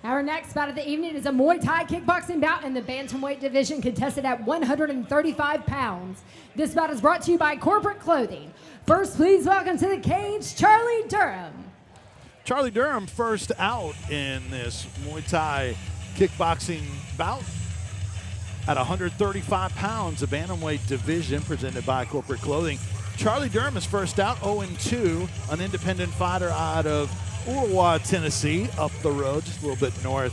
Our next bout of the evening is a Muay Thai kickboxing bout in the bantamweight division contested at 135 pounds. This bout is brought to you by Corporate Clothing. First, please welcome to the cage, Charlie Durham. Charlie Durham first out in this Muay Thai kickboxing bout at 135 pounds, a bantamweight division presented by Corporate Clothing. Charlie Durham is first out, 0-2, an independent fighter out of Durham, Tennessee, up the road, just a little bit north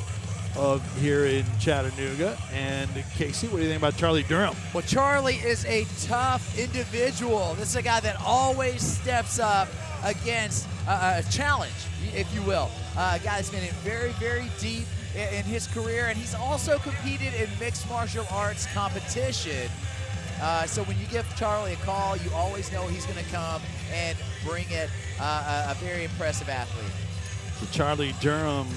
of here in Chattanooga. And Casey, what do you think about Charlie Durham? Well, Charlie is a tough individual. This is a guy that always steps up against a challenge, if you will. A guy that's been in very, very deep in his career, and he's also competed in mixed martial arts competition. So when you give Charlie a call, you always know he's going to come and bring it. A very impressive athlete. So Charlie Durham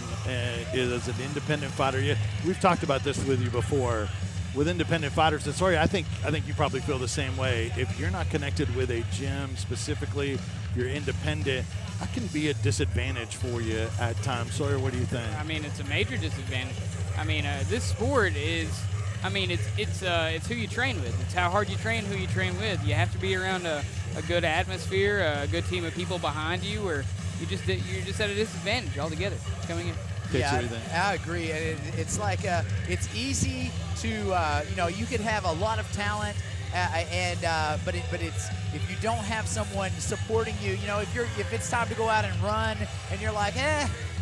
is an independent fighter. Yeah, we've talked about this with you before. With independent fighters, and sorry, I think you probably feel the same way. If you're not connected with a gym specifically, you're independent, that can be a disadvantage for you at times. Sawyer, what do you think? I mean, it's a major disadvantage. I mean, this sport is, I mean, it's who you train with. It's how hard you train, who you train with. You have to be around a good atmosphere, a good team of people behind you, or you're just at a disadvantage altogether coming in. Yeah, I agree. It's like it's easy to you can have a lot of talent, but it's if you don't have someone supporting you, if it's time to go out and run and you're like,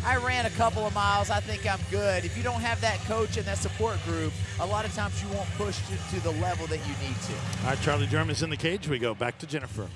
I ran a couple of miles, I think I'm good. If you don't have that coach and that support group, a lot of times you won't push to the level that you need to. All right, Charlie Durham is in the cage. We go back to Jennifer.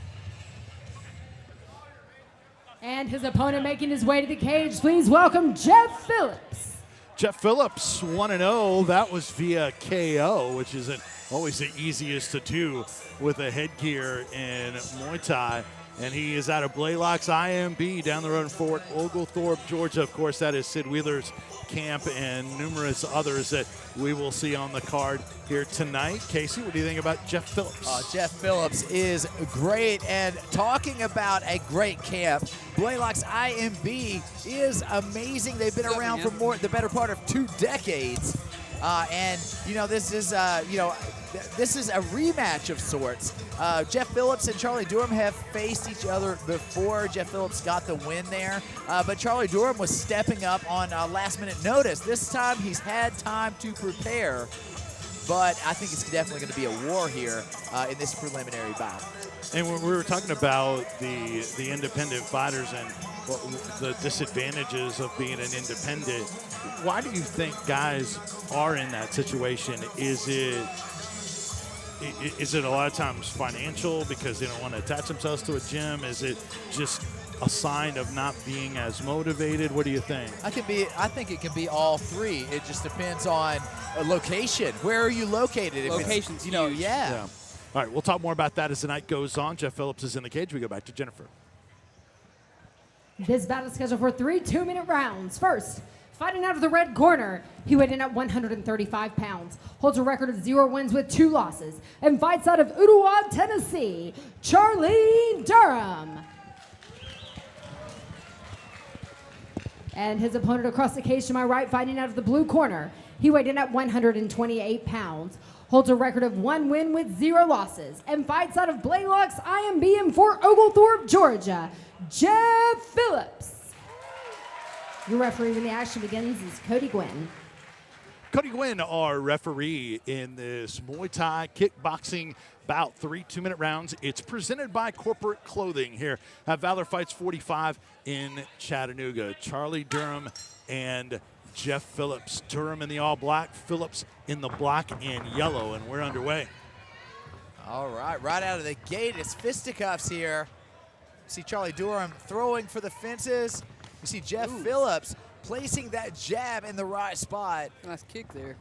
And his opponent making his way to the cage, please welcome Geoff Phillips. Geoff Phillips, 1-0. That was via KO, which isn't always the easiest to do with a headgear in Muay Thai. And he is out of Blaylock's IMB down the road in Fort Oglethorpe, Georgia. Of course, that is Sid Wheeler's camp and numerous others that we will see on the card here tonight. Casey, what do you think about Geoff Phillips? Geoff Phillips is great, and talking about a great camp, Blaylock's IMB is amazing. They've been around for the better part of 2 decades. And this is a rematch of sorts. Geoff Phillips and Charlie Durham have faced each other before. Geoff Phillips got the win there, but Charlie Durham was stepping up on last-minute notice. This time he's had time to prepare, but I think it's definitely going to be a war here in this preliminary bout. And when we were talking about the independent fighters and the disadvantages of being an independent, why do you think guys are in that situation? Is it a lot of times financial because they don't want to attach themselves to a gym? Is it just a sign of not being as motivated? What do you think? I think it can be all three. It just depends on a location. Where are you located? If Location's huge. yeah. All right, we'll talk more about that as the night goes on. Geoff Phillips is in the cage. We go back to Jennifer. This battle is scheduled for 3 2-minute rounds. First, fighting out of the red corner, he weighed in at 135 pounds, holds a record of 0 wins with 2 losses, and fights out of Durham, Tennessee, Charlie Durham. And his opponent across the cage to my right, fighting out of the blue corner, he weighed in at 128 pounds, holds a record of 1 win with 0 losses, and fights out of Blaylock's IMB in Fort Oglethorpe, Georgia, Geoff Phillips. Your referee when the action begins is Cody Gwynn. Cody Gwynn, our referee in this Muay Thai kickboxing bout, 3 2-minute rounds. It's presented by Corporate Clothing here at Valor Fights 45 in Chattanooga. Charlie Durham and Geoff Phillips. Durham in the all black, Phillips in the black and yellow, and we're underway. All right, right out of the gate, it's fisticuffs here. You see Charlie Durham throwing for the fences. You see Geoff Phillips placing that jab in the right spot. Nice kick there.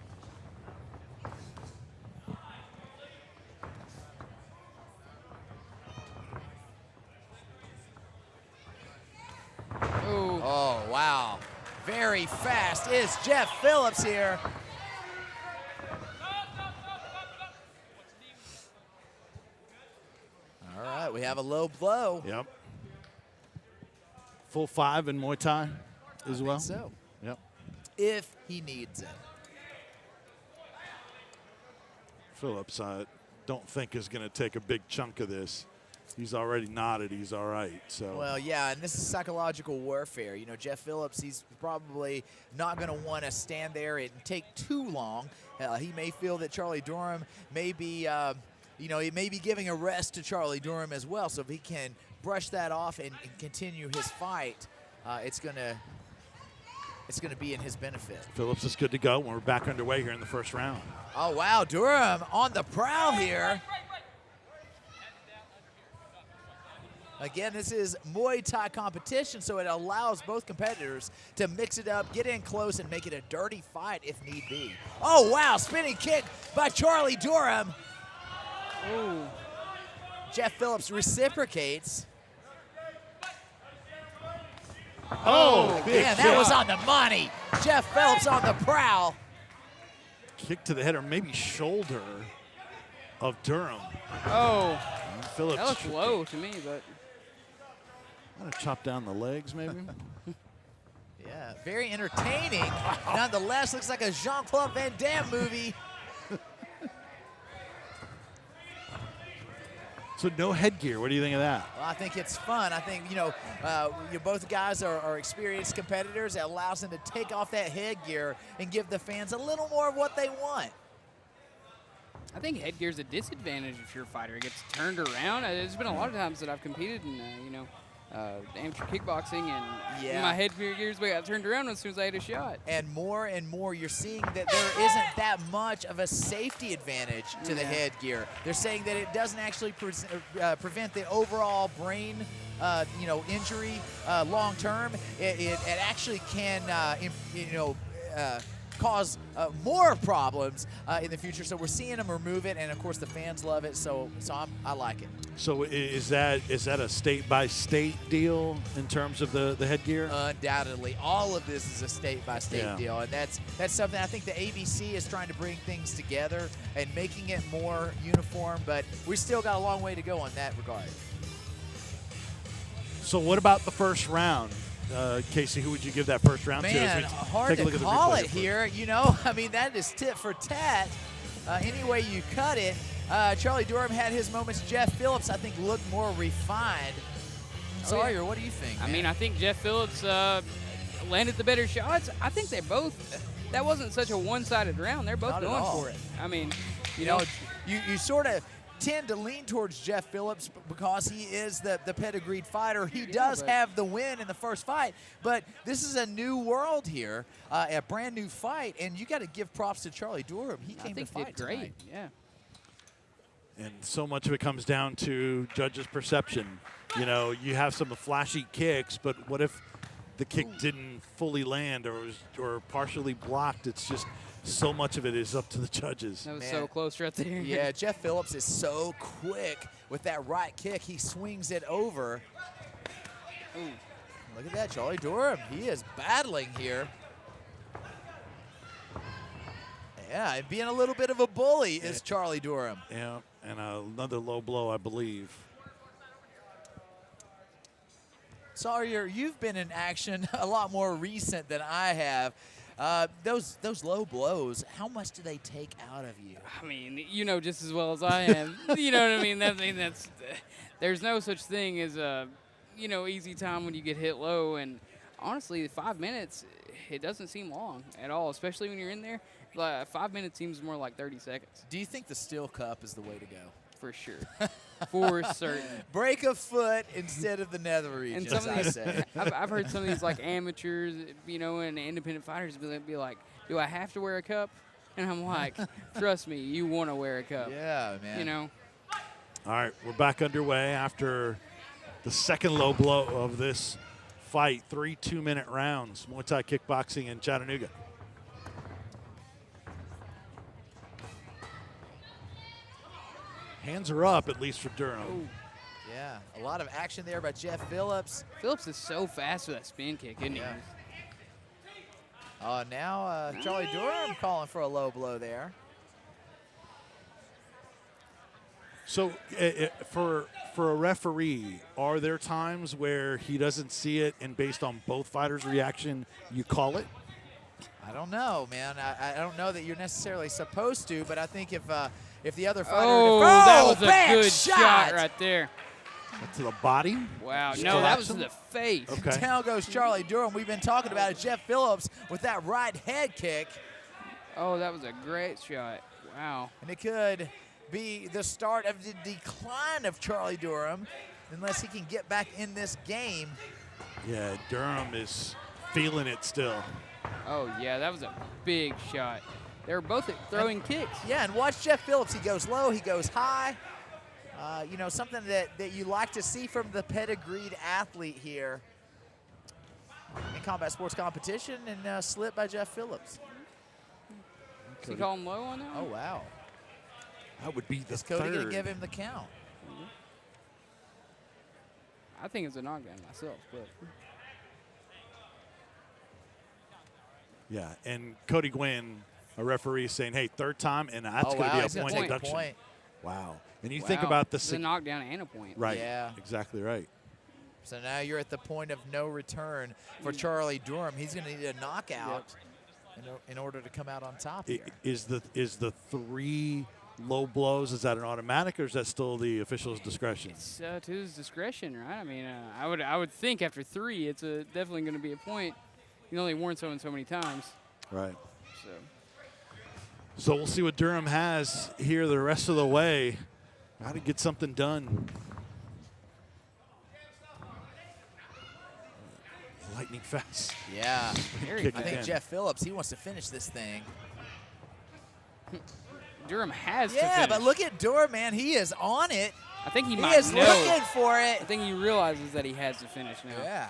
Oh, wow. Very fast is Geoff Phillips here. All right, we have a low blow. Yep. Full 5 in Muay Thai as well. So. Yep. if he needs it. Phillips, I don't think is going to take a big chunk of this. He's already nodded. He's all right. So. Well, yeah, and this is psychological warfare. You know, Geoff Phillips, he's probably not going to want to stand there and take too long. He may feel that Charlie Durham may be, he may be giving a rest to Charlie Durham as well. So if he can brush that off and continue his fight, it's going to be in his benefit. Phillips is good to go when we're back underway here in the first round. Oh, wow, Durham on the prowl here. Again, this is Muay Thai competition, so it allows both competitors to mix it up, get in close, and make it a dirty fight if need be. Oh, wow, spinning kick by Charlie Durham. Ooh. Geoff Phillips reciprocates. Oh, big Man, that kick. was on the money. Geoff Phillips on the prowl. Kick to the head or maybe shoulder of Durham. Oh, And Phillips. that looks low to me, but I'm going to chop down the legs maybe. Yeah, very entertaining. Nonetheless, looks like a Jean-Claude Van Damme movie. So no headgear. What do you think of that? Well, I think it's fun. I think, both guys are experienced competitors. It allows them to take off that headgear and give the fans a little more of what they want. I think headgear's a disadvantage if you're a fighter. It gets turned around. There's been a lot of times that I've competed in, amateur kickboxing, and Yeah. my headgear's got turned around as soon as I hit a shot. And more, you're seeing that there isn't that much of a safety advantage to the Yeah. headgear. They're saying that it doesn't actually prevent the overall brain, injury long term. It actually can, cause more problems in the future. So we're seeing them remove it, and of course the fans love it. So I like it. So is that a state-by-state deal in terms of the headgear? Undoubtedly, all of this is a state-by-state deal, and that's something I think the ABC is trying to bring things together and making it more uniform. But we still got a long way to go on that regard. So what about the first round? Casey, who would you give that first round to? Man, as we hard take a to look at the call replay it here. That is tit for tat. Any way you cut it. Charlie Durham had his moments. Geoff Phillips, I think, looked more refined. Sawyer, what do you think? I man? mean, I think Geoff Phillips landed the better shots. I think they both. That wasn't such a one-sided round. They're both Not at going all. for it. I mean, you sort of tend to lean towards Geoff Phillips because he is the pedigreed fighter. He does have the win in the first fight, but this is a new world here, a brand new fight, and you got to give props to Charlie Durham. He came to fight did great. tonight. Yeah. And so much of it comes down to judges' perception. You have some flashy kicks, but what if the kick didn't fully land or partially blocked? It's just so much of it is up to the judges. That was Man. so close right there. Yeah, Geoff Phillips is so quick with that right kick. He swings it over. Ooh. Look at that, Charlie Durham. He is battling here. Yeah, and being a little bit of a bully is Charlie Durham. Yeah, and another low blow, I believe. Sawyer, you've been in action a lot more recent than I have. Those low blows, how much do they take out of you? I mean, just as well as I am. You know what I mean? That's there's no such thing as a, easy time when you get hit low. And honestly, 5 minutes, it doesn't seem long at all, especially when you're in there. 5 minutes seems more like 30 seconds. Do you think the steel cup is the way to go? For sure. For certain. Break a foot instead of the nether And regions, some I of these, say. I've heard some of these amateurs, and independent fighters be like, "Do I have to wear a cup?" And I'm like, "Trust me, you want to wear a cup." Yeah, man. All right, we're back underway after the second low blow of this fight. 3 2-minute rounds. Muay Thai kickboxing in Chattanooga. Hands are up, at least for Durham. Ooh. Yeah, a lot of action there by Geoff Phillips. Phillips is so fast with that spin kick, isn't Yeah. Now Charlie Durham calling for a low blow there. So for a referee, are there times where he doesn't see it and based on both fighters' reaction, you call it? I don't know, man. I don't know that you're necessarily supposed to, but I think if the other fighter... Oh, that was a bad good shot right there. To the body. Wow, Just no, that was collapse to him? the face. Okay. Down goes Charlie Durham. We've been talking about it. Geoff Phillips with that right head kick. Oh, that was a great shot. Wow. And it could be the start of the decline of Charlie Durham unless he can get back in this game. Yeah, Durham is feeling it still. Oh, yeah, that was a big shot. They were both throwing kicks. Yeah, and watch Geoff Phillips. He goes low, he goes high. You know, something that you like to see from the pedigreed athlete here in combat sports competition, and slip by Geoff Phillips. Does he call him low on that one? Oh, wow. That would be the Is Cody going third. to give him the count? I think it's a knockdown myself, but Yeah, and Cody Gwynn, a referee, saying, hey, third time, and that's Oh, going to wow, be he's a gonna point take a deduction. point. Wow. And you think wow, about it's a knockdown and a point. Right. Yeah. Exactly right. So now you're at the point of no return for Charlie Durham. He's going to need a knockout in order to come out on top here. Is the 3 low blows, is that an automatic, or is that still the official's discretion? It's to his discretion, right? I mean, I would think after 3, it's definitely going to be a point. You can only warn someone so many times. Right. So So we'll see what Durham has here the rest of the way. Got to get something done. Lightning fast. Yeah. Kick I it think in. Geoff Phillips, he wants to finish this thing. Durham has to Yeah, finish. but look at Durham, man. He is on it. I think he He might is know. looking for it. I think he realizes that he has to finish now. Yeah.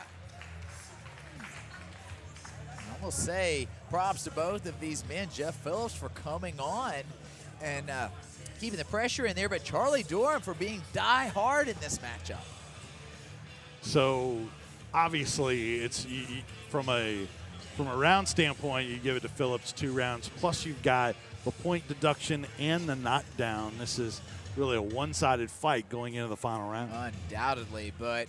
I will say props to both of these men, Geoff Phillips for coming on and keeping the pressure in there, but Charlie Durham for being die-hard in this matchup. So obviously, it's from a round standpoint, you give it to Phillips 2 rounds. Plus, you've got the point deduction and the knockdown. This is really a one-sided fight going into the final round. Undoubtedly, but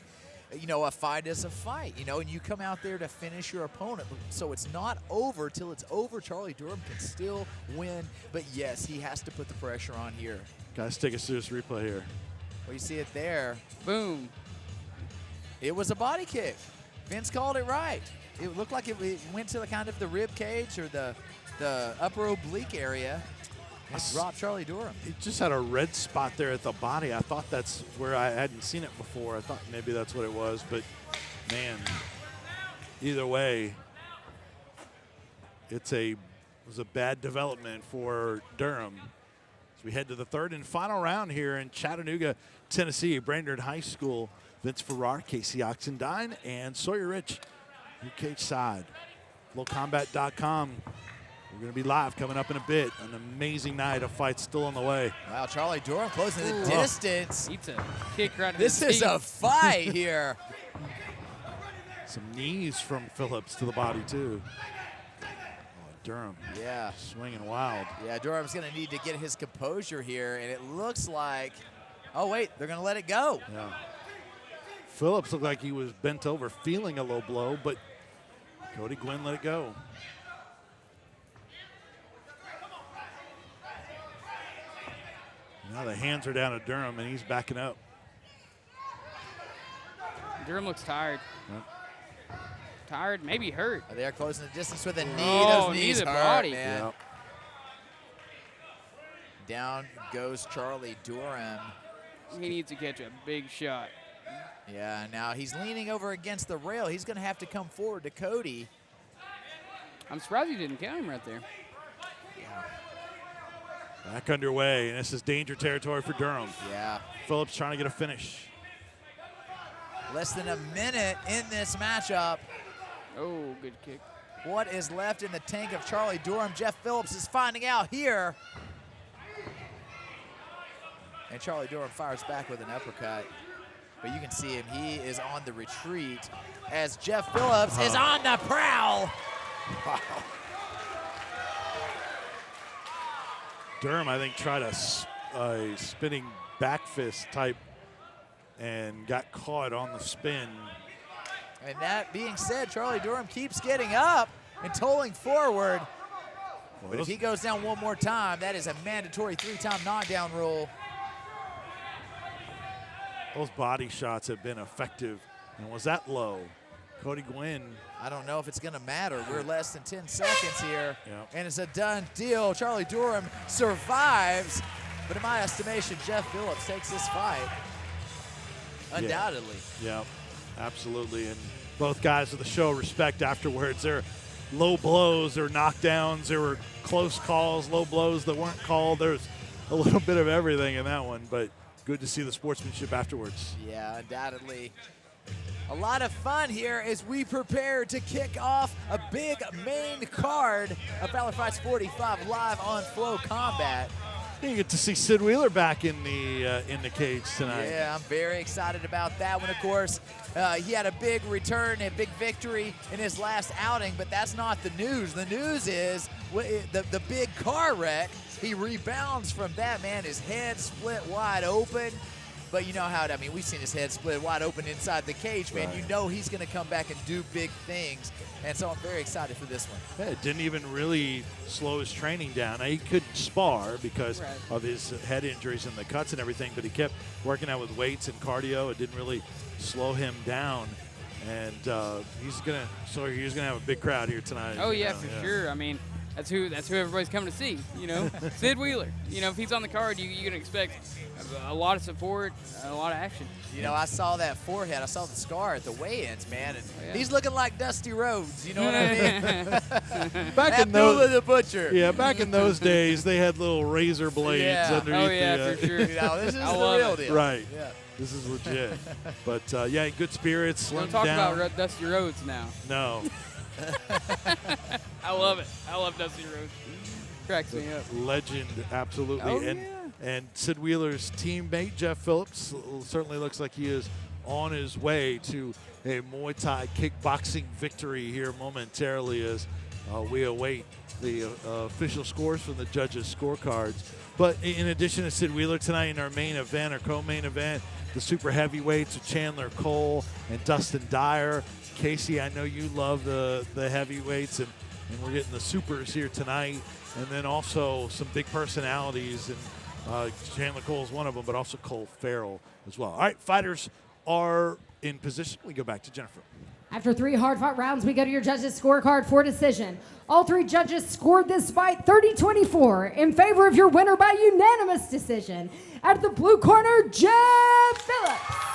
you know, a fight is a fight, you know, and you come out there to finish your opponent. So it's not over till it's over. Charlie Durham can still win, but yes, he has to put the pressure on here. Guys, take us through this replay here. Well, you see it there. Boom. It was a body kick. Vince called it right. It looked like it went to the kind of the rib cage or the upper oblique area and dropped Charlie Durham. It just had a red spot there at the body. I thought that's where I hadn't seen it before. I thought maybe that's what it was, but man, either way, it was a bad development for Durham. As we head to the third and final round here in Chattanooga, Tennessee, Brainerd High School. Vince Farrar, Casey Oxendine, and Sawyer Rich, your cage side. FlowCombat.com. We're going to be live coming up in a bit. An amazing night of fights still on the way. Wow, Charlie Durham closing the distance. Eats a kick right in This the is teeth. a fight here. Some knees from Phillips to the body, too. Oh, Durham. Yeah. Swinging wild. Yeah, Durham's going to need to get his composure here, and it looks like, oh, wait, they're going to let it go. Yeah. Phillips looked like he was bent over, feeling a low blow, but Cody Gwynn let it go. Now the hands are down to Durham, and he's backing up. Durham looks tired. Yep. Tired, maybe hurt. They are closing the distance with a knee. Oh, Those knee knees to hurt, body. man. Yep. Down goes Charlie Durham. He needs to catch a big shot. Yeah, now he's leaning over against the rail. He's going to have to come forward to Cody. I'm surprised he didn't count him right there. Back underway, and this is danger territory for Durham. Yeah. Phillips trying to get a finish. Less than a minute in this matchup. Oh, good kick. What is left in the tank of Charlie Durham? Geoff Phillips is finding out here. And Charlie Durham fires back with an uppercut. But you can see him, he is on the retreat as Geoff Phillips is on the prowl. Wow. Durham, I think, tried a spinning back fist type and got caught on the spin. And that being said, Charlie Durham keeps getting up. and tolling forward. But if he goes down one more time, that is a mandatory 3-time knockdown rule. Those body shots have been effective. And was that low? Cody Gwynn. I don't know if it's going to matter. We're less than 10 seconds here, Yep. and it's a done deal. Charlie Durham survives, but in my estimation, Geoff Phillips takes this fight. Undoubtedly. Yeah, absolutely. And both guys of the show respect afterwards. There were low blows, there were knockdowns, there were close calls, low blows that weren't called. There's a little bit of everything in that one, but good to see the sportsmanship afterwards. Yeah, undoubtedly. A lot of fun here as we prepare to kick off a big main card of Valor Fights 45 live on Flow Combat. You get to see Sid Wheeler back in the cage tonight. Yeah, I'm very excited about that one, of course. He had a big return, a big victory in his last outing, but that's not the news. The news is the big car wreck. He rebounds from that, man. His head split wide open. But you know how I mean, we've seen his head split wide open inside the cage, man. Right. You know he's going to come back and do big things. And so I'm very excited for this one. Yeah, it didn't even really slow his training down. Now, he couldn't spar because Right. of his head injuries and the cuts and everything, but he kept working out with weights and cardio. It didn't really slow him down. And he's gonna have a big crowd here tonight. Oh yeah, for sure. I mean, that's who everybody's coming to see. You know, Sid Wheeler. You know, if he's on the card, you can expect a lot of support, a lot of action. You know, I saw that forehead. I saw the scar at the weigh-ins, man. And yeah. he's looking like Dusty Rhodes. You know what I mean? Back in Abdullah those, the Butcher. yeah, back in those days, they had little razor blades Yeah. underneath. Oh yeah, the, for sure. You know, this is I the love real it. deal. Right. Yeah. This is legit. But yeah, good spirits. Don't Slimmed talk down. about Dusty Rhodes now. No. I love it. I love Dusty Rhodes. Cracks me up. Legend, absolutely. Oh, and yeah. and Sid Wheeler's teammate Geoff Phillips certainly looks like he is on his way to a Muay Thai kickboxing victory here momentarily as we await the official scores from the judges' scorecards. But in addition to Sid Wheeler tonight in our main event, our co-main event, the super heavyweights of Chandler Cole and Dustin Dyer. Casey, I know you love the heavyweights, and we're getting the supers here tonight. And then also some big personalities, and Chandler Cole is one of them, but also Cole Farrell as well. All right, fighters are in position. We go back to Jennifer. After 3 hard-fought rounds, we go to your judges' scorecard for decision. All 3 judges scored this fight 30-24 in favor of your winner by unanimous decision. At the blue corner, Geoff Phillips.